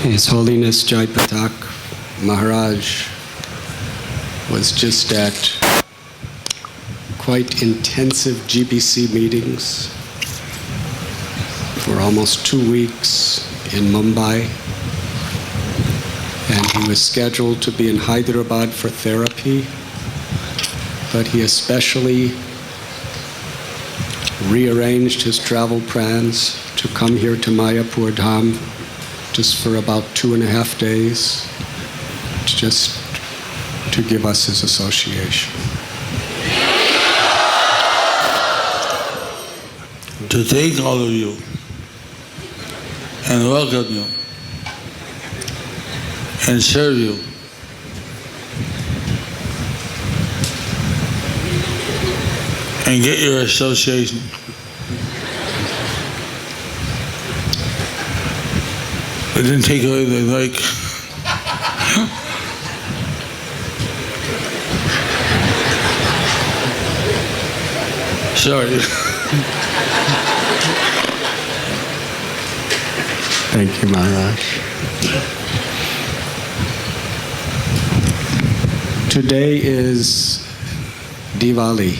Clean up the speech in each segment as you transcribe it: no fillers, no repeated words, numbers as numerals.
His Holiness Jai Patak Maharaj was just at quite intensive GBC meetings for almost 2 weeks in Mumbai, and he was scheduled to be in Hyderabad for therapy, but he especially rearranged his travel plans to come here to Mayapur Dham just for about 2.5 days, just to give us his association. To take all of you and welcome you and serve you. And get your association. It didn't take away the like. Sorry. Thank you, Maharaj. Today is Diwali.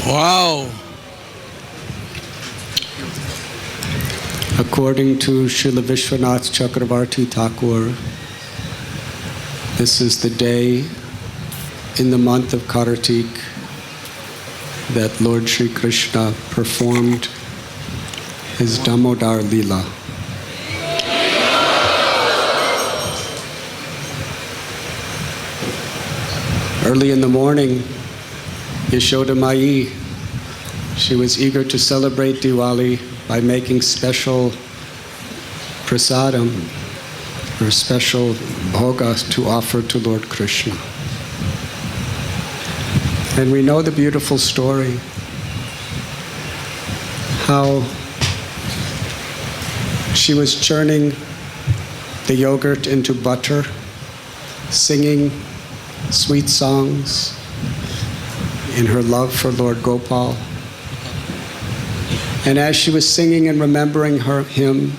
Wow. According to Srila Vishwanath Chakravarti Thakur, this is the day in the month of Kartik that Lord Sri Krishna performed his Damodar Leela. Early in the morning, Yashoda Mai, she was eager to celebrate Diwali by making special prasadam, or special bhoga to offer to Lord Krishna. And we know the beautiful story, how she was churning the yogurt into butter, singing sweet songs in her love for Lord Gopal. And as she was singing and remembering him,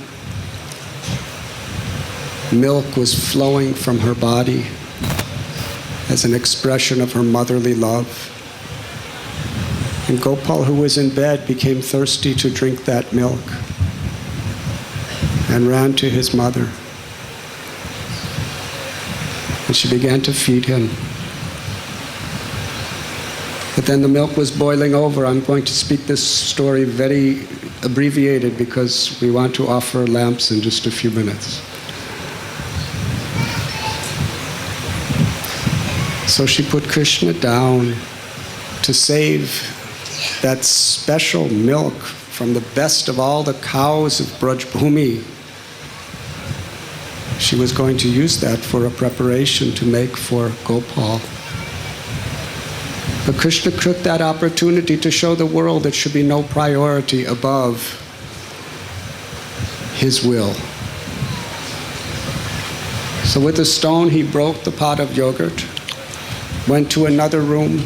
milk was flowing from her body as an expression of her motherly love. And Gopal, who was in bed, became thirsty to drink that milk and ran to his mother. And she began to feed him. But then the milk was boiling over. I'm going to speak this story very abbreviated because we want to offer lamps in just a few minutes. So she put Krishna down to save that special milk from the best of all the cows of Braj Bhumi. She was going to use that for a preparation to make for Gopal. But Krishna took that opportunity to show the world there should be no priority above his will. So with a stone, he broke the pot of yogurt, went to another room,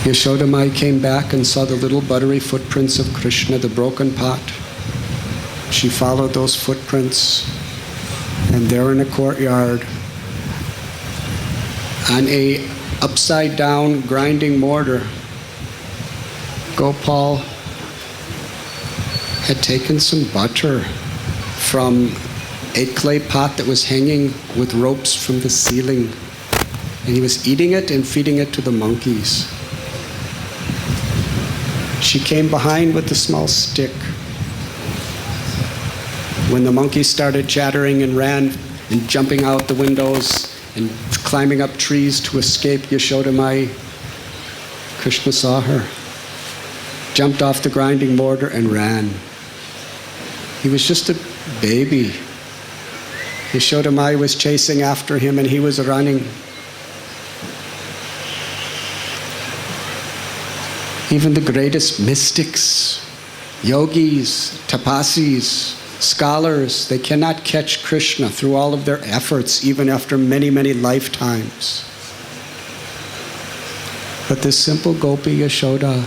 Yashoda Mai came back and saw the little buttery footprints of Krishna, the broken pot. She followed those footprints, and there in a courtyard, on a upside down grinding mortar, Gopal had taken some butter from a clay pot that was hanging with ropes from the ceiling, and he was eating it and feeding it to the monkeys. She came behind with a small stick. When the monkeys started chattering and ran and jumping out the windows and climbing up trees to escape Yashoda Mai, Krishna saw her, jumped off the grinding mortar and ran. He was just a baby. Yashoda Mai was chasing after him and he was running. Even the greatest mystics, yogis, tapasis, scholars, they cannot catch Krishna through all of their efforts, even after many, many lifetimes. But this simple gopi, Yashoda,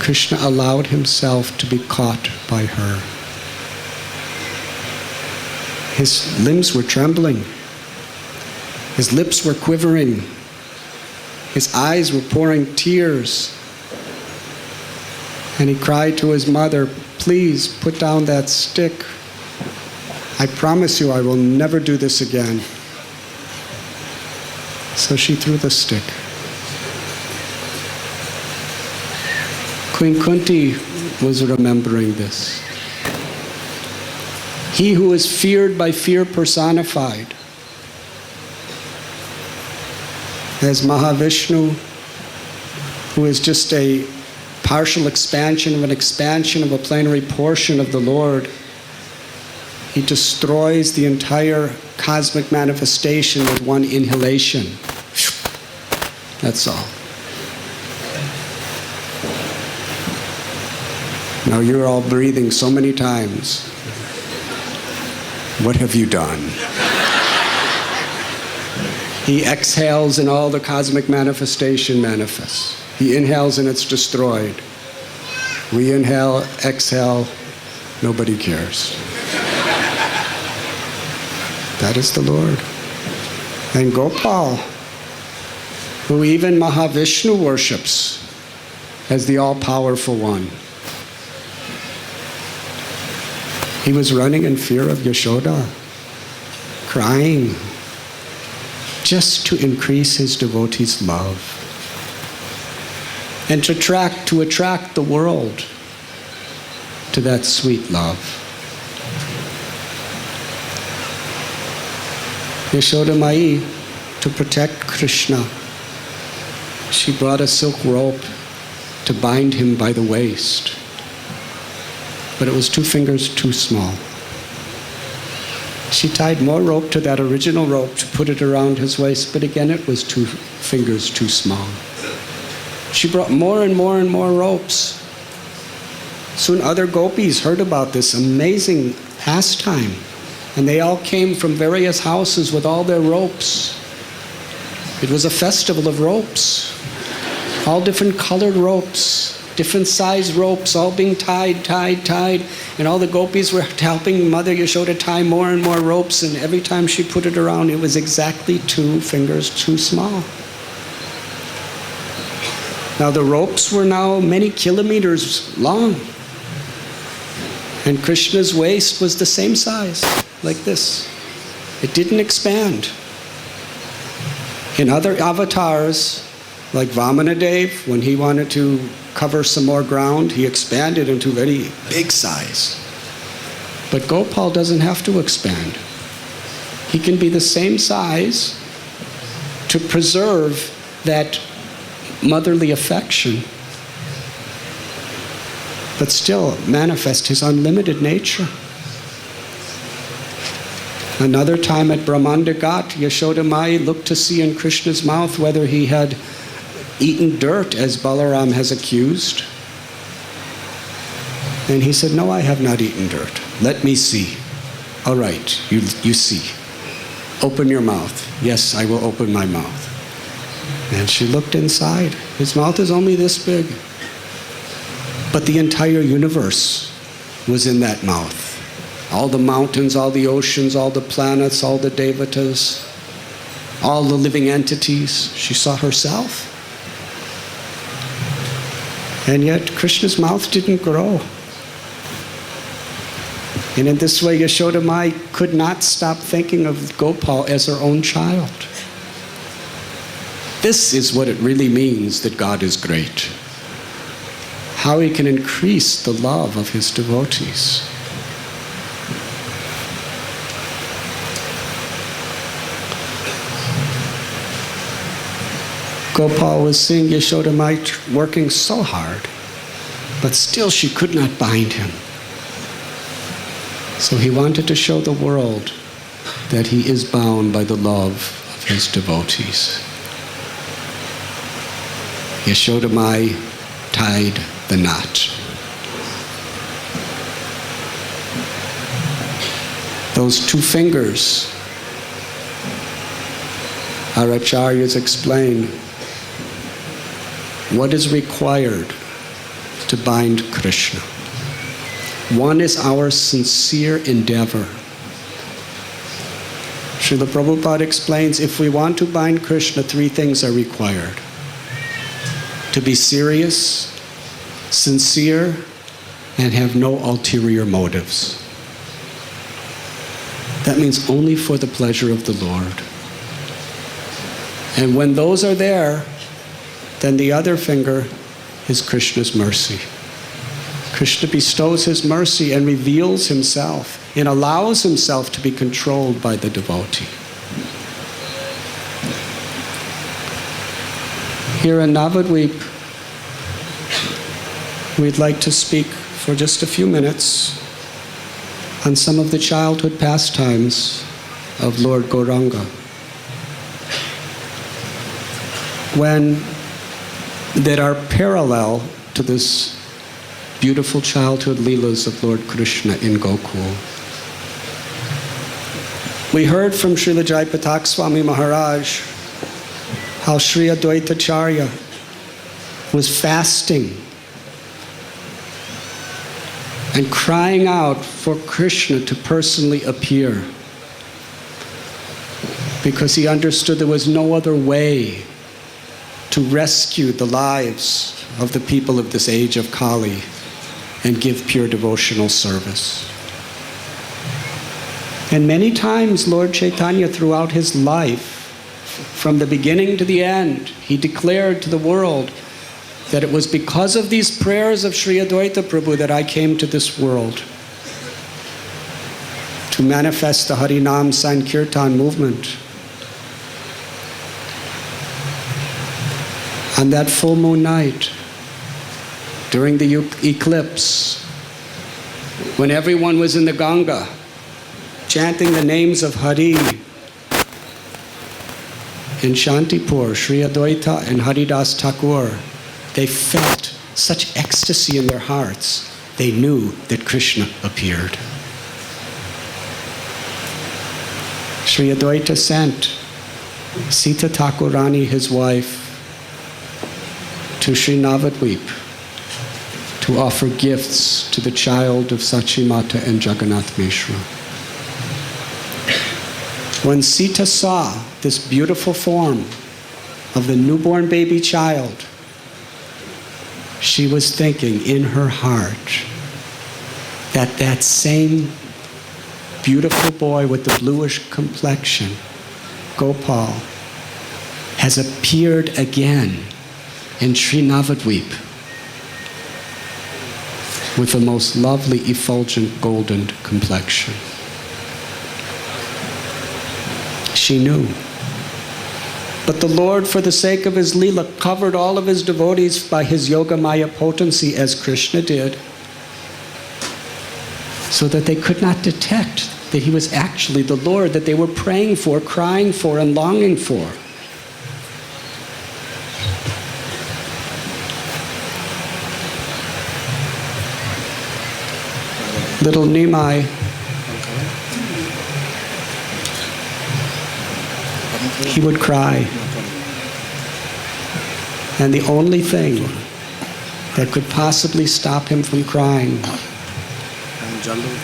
Krishna allowed himself to be caught by her. His limbs were trembling. His lips were quivering. His eyes were pouring tears. And he cried to his mother, "Please put down that stick. I promise you I will never do this again." So she threw the stick. Queen Kunti was remembering this. He who is feared by fear personified, as Mahavishnu, who is just a partial expansion of a plenary portion of the Lord, he destroys the entire cosmic manifestation with one inhalation. That's all. Now you're all breathing so many times. What have you done? He exhales and all the cosmic manifestation manifests. He inhales and it's destroyed. We inhale, exhale, nobody cares. That is the Lord. And Gopal, who even Mahavishnu worships as the all-powerful one, he was running in fear of Yashoda, crying, just to increase his devotees' love and to attract the world to that sweet love. Yashoda Mai, to protect Krishna, she brought a silk rope to bind him by the waist, but it was 2 fingers too small. She tied more rope to that original rope to put it around his waist, but again it was 2 fingers too small. She brought more and more and more ropes. Soon other gopis heard about this amazing pastime, and they all came from various houses with all their ropes. It was a festival of ropes, all different colored ropes, different size ropes, all being tied, and all the gopis were helping Mother Yashoda tie more and more ropes, and every time she put it around, it was exactly 2 fingers too small. Now the ropes were now many kilometers long, and Krishna's waist was the same size, like this. It didn't expand. In other avatars, like Vamanadev, when he wanted to cover some more ground, he expanded into very big size. But Gopal doesn't have to expand. He can be the same size to preserve that motherly affection, but still manifest his unlimited nature. Another time at Brahmanda Ghat, Yashoda Mai looked to see in Krishna's mouth whether he had eaten dirt, as Balaram has accused. And he said, "No, I have not eaten dirt. Let me see." "All right, you see. Open your mouth." "Yes, I will open my mouth." And she looked inside. His mouth is only this big. But the entire universe was in that mouth. All the mountains, all the oceans, all the planets, all the devatas, all the living entities. She saw herself. And yet Krishna's mouth didn't grow. And in this way, Yashoda Mai could not stop thinking of Gopal as her own child. This is what it really means that God is great. How he can increase the love of his devotees. Gopal was seeing Yashoda Mai working so hard, but still she could not bind him. So he wanted to show the world that he is bound by the love of his devotees. Yashoda Mai tied the knot. Those 2 fingers, our acharyas explain what is required to bind Krishna. One is our sincere endeavor. Srila Prabhupada explains, if we want to bind Krishna, 3 things are required. To be serious, sincere, and have no ulterior motives. That means only for the pleasure of the Lord. And when those are there, then the other finger is Krishna's mercy. Krishna bestows his mercy and reveals himself and allows himself to be controlled by the devotee. Here in Navadvip, we'd like to speak for just a few minutes on some of the childhood pastimes of Lord Gauranga. That are parallel to this beautiful childhood leelas of Lord Krishna in Gokul. We heard from Srila Jaipatak Swami Maharaj how Sri Advaitacharya was fasting and crying out for Krishna to personally appear because he understood there was no other way to rescue the lives of the people of this age of Kali and give pure devotional service. And many times Lord Chaitanya throughout his life, from the beginning to the end, he declared to the world that it was because of these prayers of Sri Advaita Prabhu that I came to this world to manifest the Harinam Sankirtan movement. On that full moon night, during the eclipse, when everyone was in the Ganga, chanting the names of Hari, in Shantipur, Sri Advaita and Haridas Thakur, they felt such ecstasy in their hearts. They knew that Krishna appeared. Sri Advaita sent Sita Thakurani, his wife, to Sri Navadvip to offer gifts to the child of Sachimata and Jagannath Mishra. When Sita saw this beautiful form of the newborn baby child, she was thinking in her heart that that same beautiful boy with the bluish complexion, Gopal, has appeared again in Sri Navadvip with the most lovely effulgent golden complexion. She knew. But the Lord, for the sake of his Leela, covered all of his devotees by his Yoga Maya potency, as Krishna did, so that they could not detect that he was actually the Lord that they were praying for, crying for, and longing for. Little Nimai, he would cry. And the only thing that could possibly stop him from crying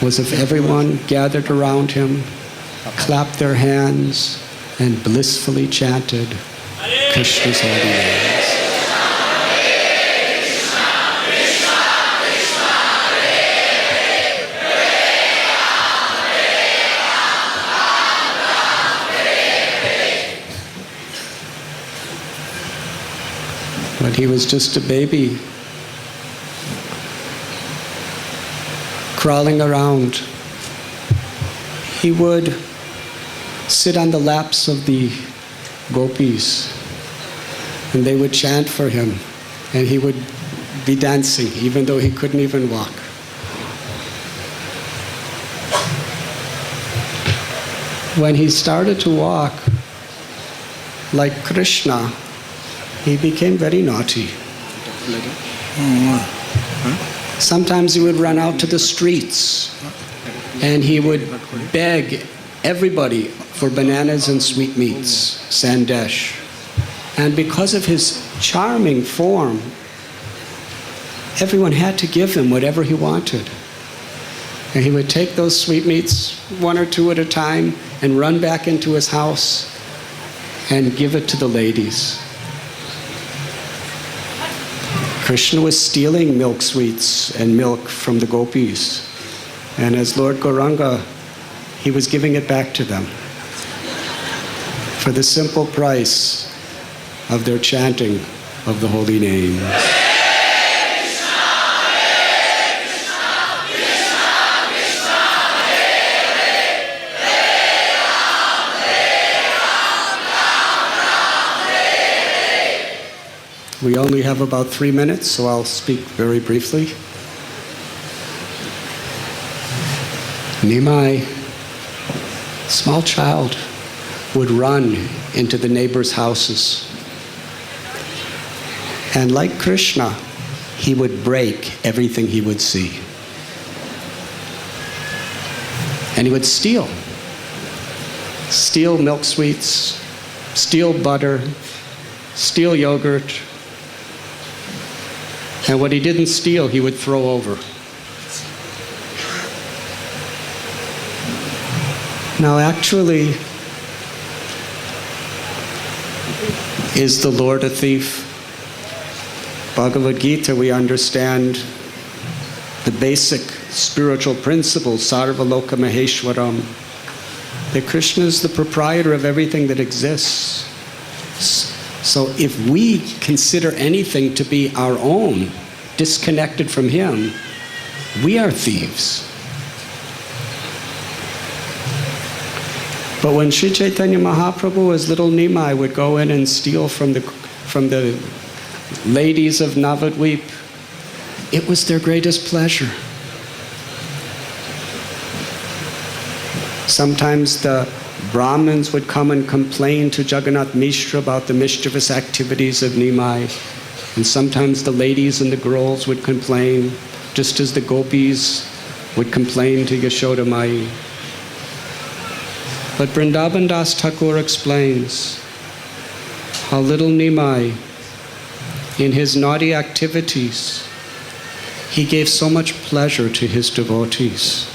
was if everyone gathered around him, clapped their hands, and blissfully chanted Krishna's holy names. But he was just a baby, crawling around. He would sit on the laps of the gopis, and they would chant for him, and he would be dancing, even though he couldn't even walk. When he started to walk like Krishna, he became very naughty. Sometimes he would run out to the streets and he would beg everybody for bananas and sweetmeats, sandesh. And because of his charming form, everyone had to give him whatever he wanted. And he would take those sweetmeats, one or two at a time, and run back into his house and give it to the ladies. Krishna was stealing milk sweets and milk from the gopis. And as Lord Gauranga, he was giving it back to them for the simple price of their chanting of the holy names. We only have about 3 minutes, so I'll speak very briefly. Nimai, small child, would run into the neighbors' houses. And like Krishna, he would break everything he would see. And he would steal. Steal milk sweets, steal butter, steal yogurt. And what he didn't steal, he would throw over. Now, actually, is the Lord a thief? Bhagavad Gita, we understand the basic spiritual principle, Sarva Loka Maheshwaram, that Krishna is the proprietor of everything that exists. So if we consider anything to be our own, disconnected from him, we are thieves. But when Sri Chaitanya Mahaprabhu, as little Nimai, would go in and steal from the ladies of Navadvip, it was their greatest pleasure. Sometimes the Brahmins would come and complain to Jagannath Mishra about the mischievous activities of Nimai. And sometimes the ladies and the girls would complain, just as the gopis would complain to Yashoda Mai. But Vrindavan Das Thakur explains how little Nimai, in his naughty activities, he gave so much pleasure to his devotees.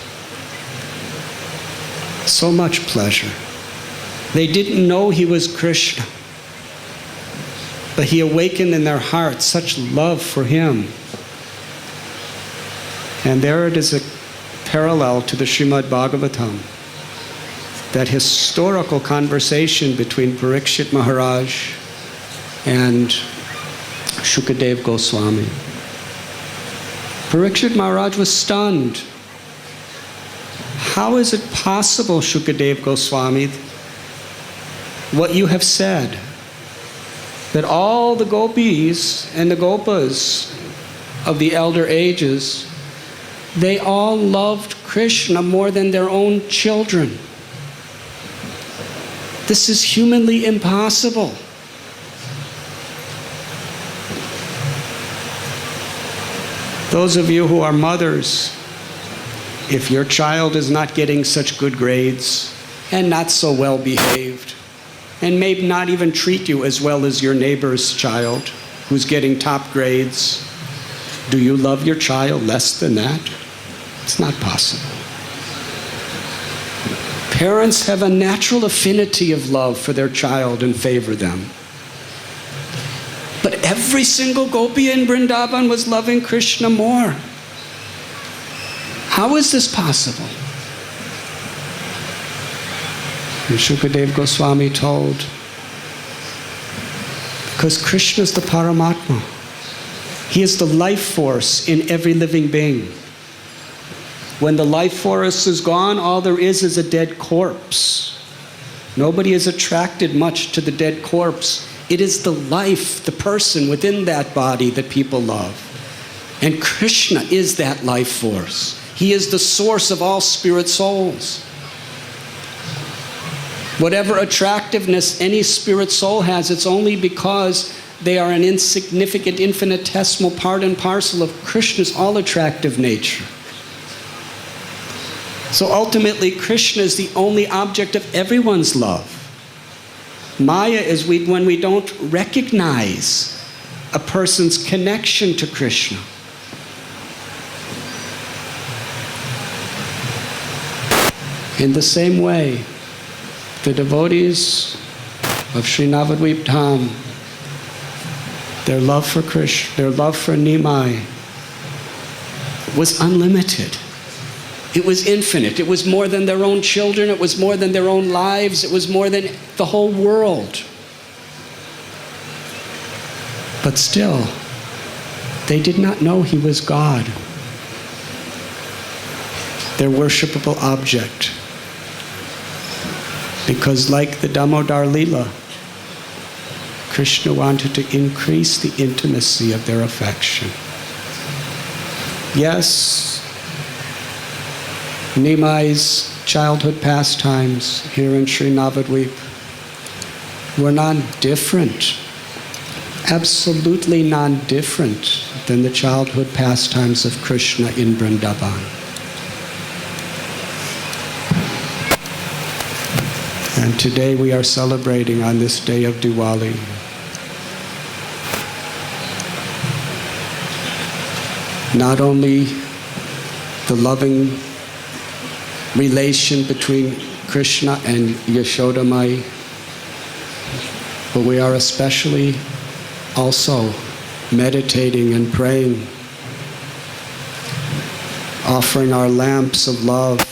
So much pleasure. They didn't know he was Krishna, but he awakened in their hearts such love for him. And there it is, a parallel to the Srimad Bhagavatam, that historical conversation between Parikshit Maharaj and Shukadev Goswami. Parikshit Maharaj was stunned. How is it possible, Shukadev Goswami, what you have said, that all the gopis and the gopas of the elder ages, they all loved Krishna more than their own children? This is humanly impossible. Those of you who are mothers, if your child is not getting such good grades and not so well behaved, and may not even treat you as well as your neighbor's child who's getting top grades, do you love your child less than that? It's not possible. Parents have a natural affinity of love for their child and favor them. But every single gopi in Vrindavan was loving Krishna more. How is this possible? And Shukadev Goswami told, because Krishna is the Paramatma. He is the life force in every living being. When the life force is gone, all there is a dead corpse. Nobody is attracted much to the dead corpse. It is the life, the person within that body that people love. And Krishna is that life force. He is the source of all spirit souls. Whatever attractiveness any spirit soul has, it's only because they are an insignificant, infinitesimal part and parcel of Krishna's all-attractive nature. So ultimately, Krishna is the only object of everyone's love. Maya is when we don't recognize a person's connection to Krishna. In the same way, the devotees of Sri Navadvip Dham, their love for Krishna, their love for Nimai was unlimited. It was infinite. It was more than their own children. It was more than their own lives. It was more than the whole world. But still, they did not know he was God, their worshipable object. Because like the Damodar Leela, Krishna wanted to increase the intimacy of their affection. Yes, Nimai's childhood pastimes here in Sri Navadvip were non-different, absolutely non-different than the childhood pastimes of Krishna in Vrindavan. And today we are celebrating on this day of Diwali not only the loving relation between Krishna and Yashoda Mai, but we are especially also meditating and praying, offering our lamps of love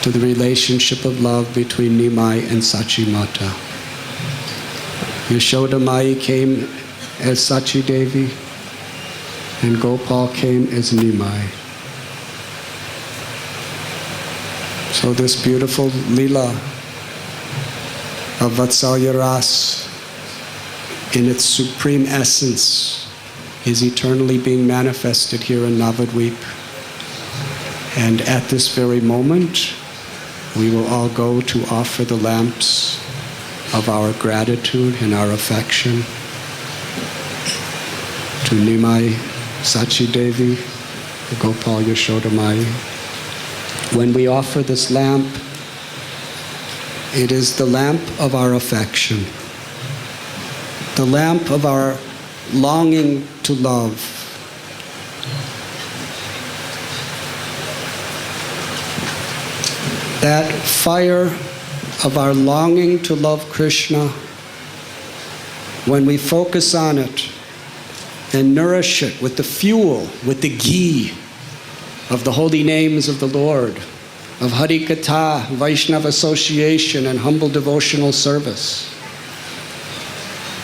to the relationship of love between Nimai and Sachi Mata. Yashoda Mai came as Sachi Devi and Gopal came as Nimai. So this beautiful Leela of Vatsalya Ras in its supreme essence is eternally being manifested here in Navadvip. And at this very moment, we will all go to offer the lamps of our gratitude and our affection to Nimai Sachi Devi, Gopal Yashoda Mai. When we offer this lamp, it is the lamp of our affection, the lamp of our longing to love. That fire of our longing to love Krishna, when we focus on it and nourish it with the fuel, with the ghee of the holy names of the Lord, of Hari Katha, Vaishnava association, and humble devotional service.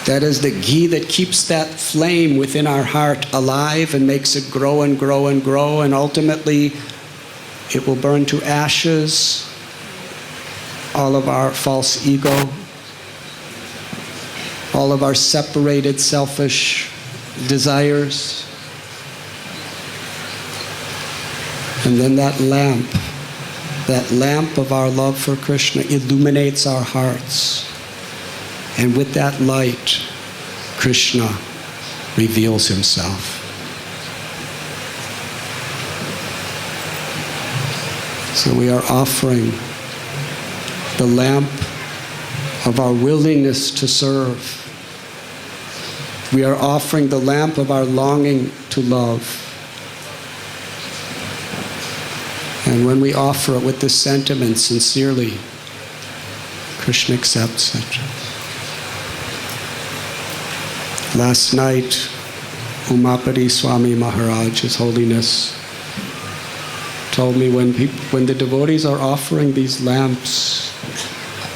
That is the ghee that keeps that flame within our heart alive and makes it grow and grow and grow, and ultimately it will burn to ashes all of our false ego, all of our separated, selfish desires. And then that lamp of our love for Krishna illuminates our hearts. And with that light, Krishna reveals himself. So we are offering the lamp of our willingness to serve. We are offering the lamp of our longing to love. And when we offer it with this sentiment sincerely, Krishna accepts it. Last night, Umapati Swami Maharaj, His Holiness, told me when the devotees are offering these lamps,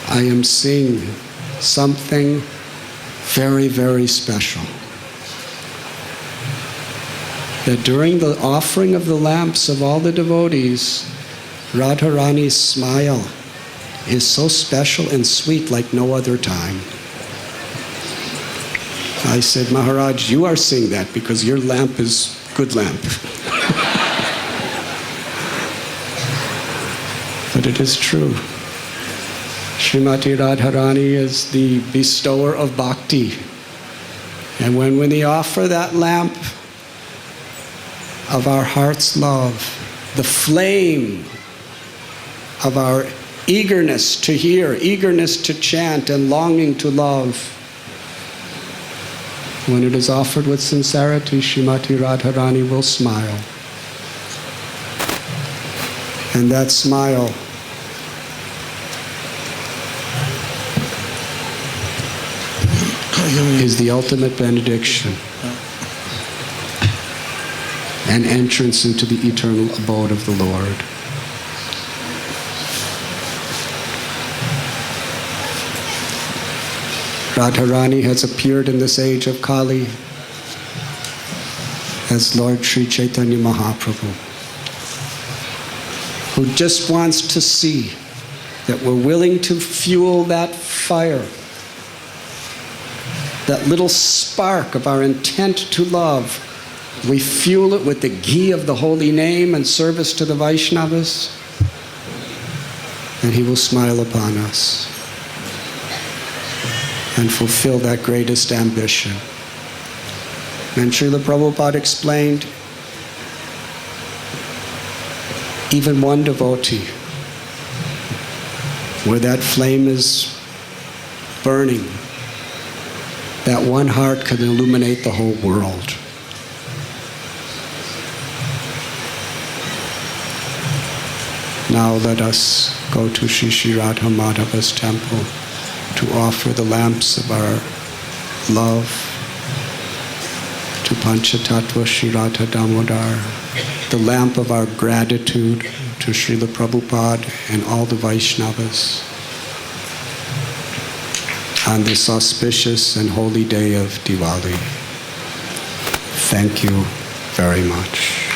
I am seeing something very, very special. That during the offering of the lamps of all the devotees, Radharani's smile is so special and sweet like no other time. I said, Maharaj, you are seeing that because your lamp is good lamp. But it is true. Srimati Radharani is the bestower of bhakti. And when we offer that lamp of our heart's love, the flame of our eagerness to hear, eagerness to chant, and longing to love, when it is offered with sincerity, Srimati Radharani will smile. And that smile is the ultimate benediction and entrance into the eternal abode of the Lord. Radharani has appeared in this age of Kali as Lord Sri Chaitanya Mahaprabhu, who just wants to see that we're willing to fuel that fire, that little spark of our intent to love. We fuel it with the ghee of the holy name and service to the Vaishnavas, and he will smile upon us and fulfill that greatest ambition. And Srila Prabhupada explained, even one devotee, where that flame is burning, that one heart can illuminate the whole world. Now let us go to Sri Sri Radha Madhava's temple to offer the lamps of our love to Panchatattva Sri Radha Damodar, the lamp of our gratitude to Srila Prabhupada and all the Vaishnavas on this auspicious and holy day of Diwali. Thank you very much.